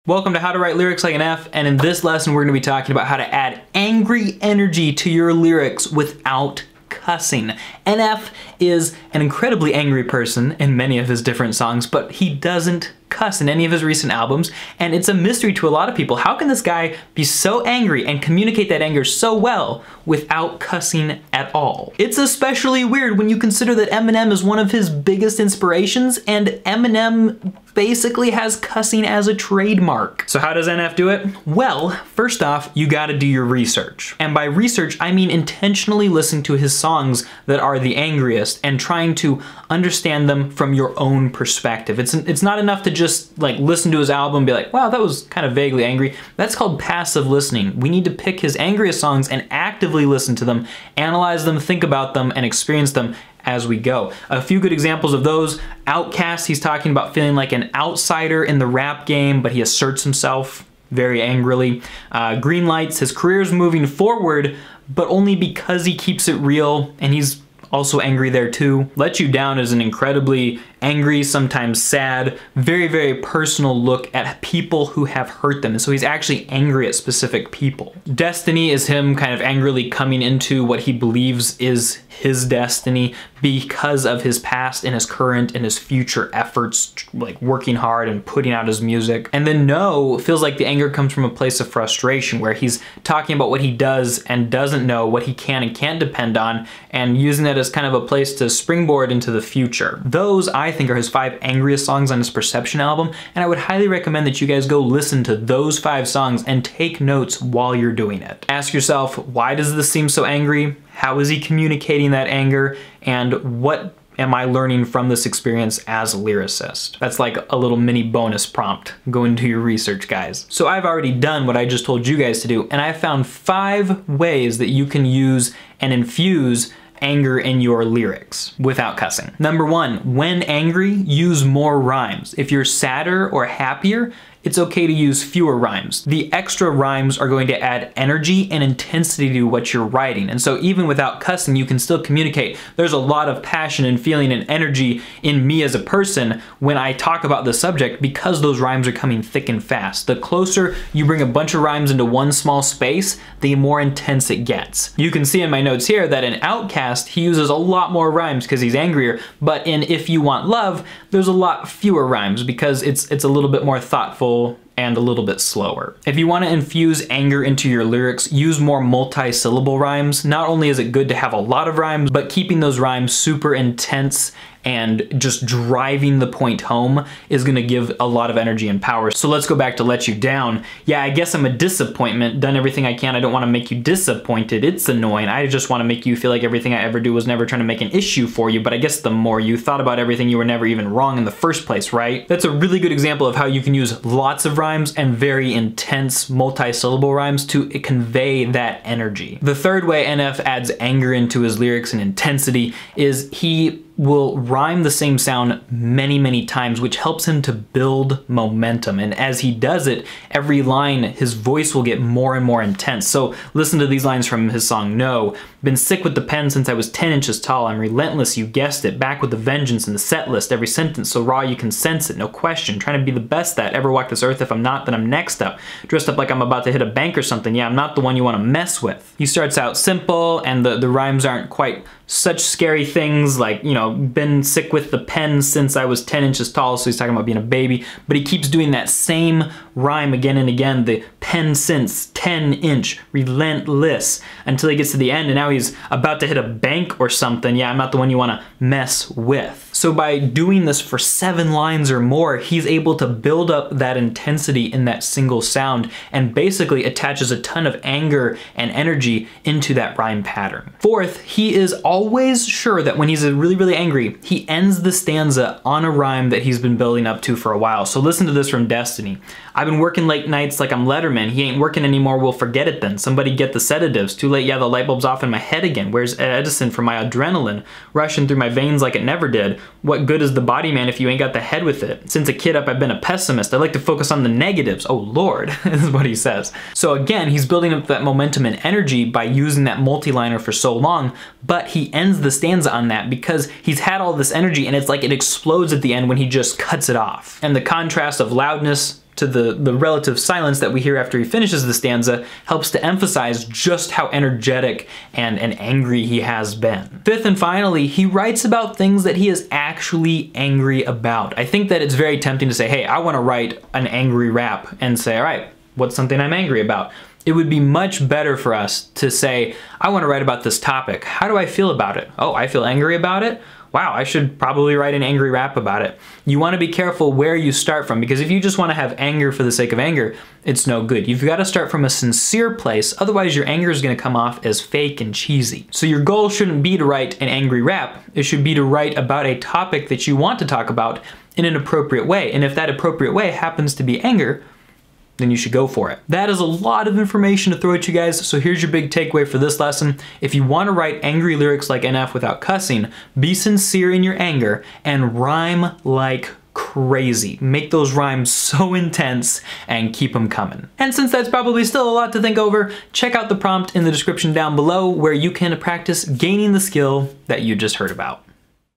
Welcome to How to Write Lyrics Like an F, and in this lesson we're going to be talking about how to add angry energy to your lyrics without cussing. NF is an incredibly angry person in many of his different songs, but he doesn't cuss in any of his recent albums, and it's a mystery to a lot of people. How can this guy be so angry and communicate that anger so well without cussing at all? It's especially weird when you consider that Eminem is one of his biggest inspirations, and Eminem basically has cussing as a trademark. So how does NF do it? Well, first off, you gotta do your research. And by research, I mean intentionally listening to his songs that are the angriest and trying to understand them from your own perspective. It's not enough to just like listen to his album and be like, wow, that was kind of vaguely angry. That's called passive listening. We need to pick his angriest songs and actively listen to them, analyze them, think about them, and experience them as we go. A few good examples of those: Outkast, he's talking about feeling like an outsider in the rap game, but he asserts himself very angrily. Green Lights, his career's moving forward, but only because he keeps it real, and he's also angry there too. Let You Down is an incredibly angry, sometimes sad, very, very personal look at people who have hurt them. And so he's actually angry at specific people. Destiny is him kind of angrily coming into what he believes is his destiny because of his past and his current and his future efforts, like working hard and putting out his music. And then No feels like the anger comes from a place of frustration, where he's talking about what he does and doesn't know, what he can and can't depend on, and using that as kind of a place to springboard into the future. Those, I think, are his 5 angriest songs on his Perception album, and I would highly recommend that you guys go listen to those 5 songs and take notes while you're doing it. Ask yourself, why does this seem so angry? How is he communicating that anger? And what am I learning from this experience as a lyricist? That's like a little mini bonus prompt. Go into your research, guys. So I've already done what I just told you guys to do, and I found 5 ways that you can use and infuse anger in your lyrics without cussing. Number 1, when angry, use more rhymes. If you're sadder or happier, it's okay to use fewer rhymes. The extra rhymes are going to add energy and intensity to what you're writing. And so even without cussing, you can still communicate. There's a lot of passion and feeling and energy in me as a person when I talk about the subject, because those rhymes are coming thick and fast. The closer you bring a bunch of rhymes into one small space, the more intense it gets. You can see in my notes here that in Outkast, he uses a lot more rhymes because he's angrier, but in If You Want Love, there's a lot fewer rhymes because it's a little bit more thoughtful and a little bit slower. If you want to infuse anger into your lyrics, use more multi-syllable rhymes. Not only is it good to have a lot of rhymes, but keeping those rhymes super intense and just driving the point home is gonna give a lot of energy and power. So let's go back to Let You Down. Yeah, I guess I'm a disappointment. Done everything I can. I don't want to make you disappointed. It's annoying. I just want to make you feel like everything I ever do was never trying to make an issue for you. But I guess the more you thought about everything, you were never even wrong in the first place, right? That's a really good example of how you can use lots of rhymes and very intense multi-syllable rhymes to convey that energy. The third way NF adds anger into his lyrics and intensity is he will rhyme the same sound many, many times, which helps him to build momentum. And as he does it, every line, his voice will get more and more intense. So listen to these lines from his song No. Been sick with the pen since I was 10 inches tall. I'm relentless, you guessed it. Back with the vengeance in the set list. Every sentence so raw you can sense it, no question. Trying to be the best that ever walked this earth. If I'm not, then I'm next up. Dressed up like I'm about to hit a bank or something. Yeah, I'm not the one you want to mess with. He starts out simple, and the rhymes aren't quite such scary things like, you know, been sick with the pen since I was 10 inches tall, so he's talking about being a baby, but he keeps doing that same rhyme again and again, the pen since, 10-inch, relentless, until he gets to the end, and now he's about to hit a bank or something. Yeah, I'm not the one you want to mess with. So by doing this for 7 lines or more, he's able to build up that intensity in that single sound and basically attaches a ton of anger and energy into that rhyme pattern. Fourth, he is always sure that when he's really, really angry, he ends the stanza on a rhyme that he's been building up to for a while. So listen to this from Destiny. I've been working late nights like I'm Letterman. He ain't working anymore, we'll forget it then. Somebody get the sedatives. Too late, yeah, the light bulb's off in my head again. Where's Edison for my adrenaline? Rushing through my veins like it never did. What good is the body, man, if you ain't got the head with it? Since a kid up, I've been a pessimist. I like to focus on the negatives. Oh Lord, this is what he says. So again, he's building up that momentum and energy by using that multi-liner for so long, but he ends the stanza on that because he's had all this energy and it's like it explodes at the end when he just cuts it off. And the contrast of loudness to the relative silence that we hear after he finishes the stanza helps to emphasize just how energetic and angry he has been. Fifth and finally, he writes about things that he is actually angry about. I think that it's very tempting to say, hey, I want to write an angry rap and say, all right, what's something I'm angry about? It would be much better for us to say, I want to write about this topic. How do I feel about it? Oh, I feel angry about it? Wow, I should probably write an angry rap about it. You want to be careful where you start from, because if you just want to have anger for the sake of anger, it's no good. You've got to start from a sincere place, otherwise your anger is going to come off as fake and cheesy. So your goal shouldn't be to write an angry rap. It should be to write about a topic that you want to talk about in an appropriate way. And if that appropriate way happens to be anger, then you should go for it. That is a lot of information to throw at you guys, so here's your big takeaway for this lesson. If you want to write angry lyrics like NF without cussing, be sincere in your anger and rhyme like crazy. Make those rhymes so intense and keep them coming. And since that's probably still a lot to think over, check out the prompt in the description down below where you can practice gaining the skill that you just heard about.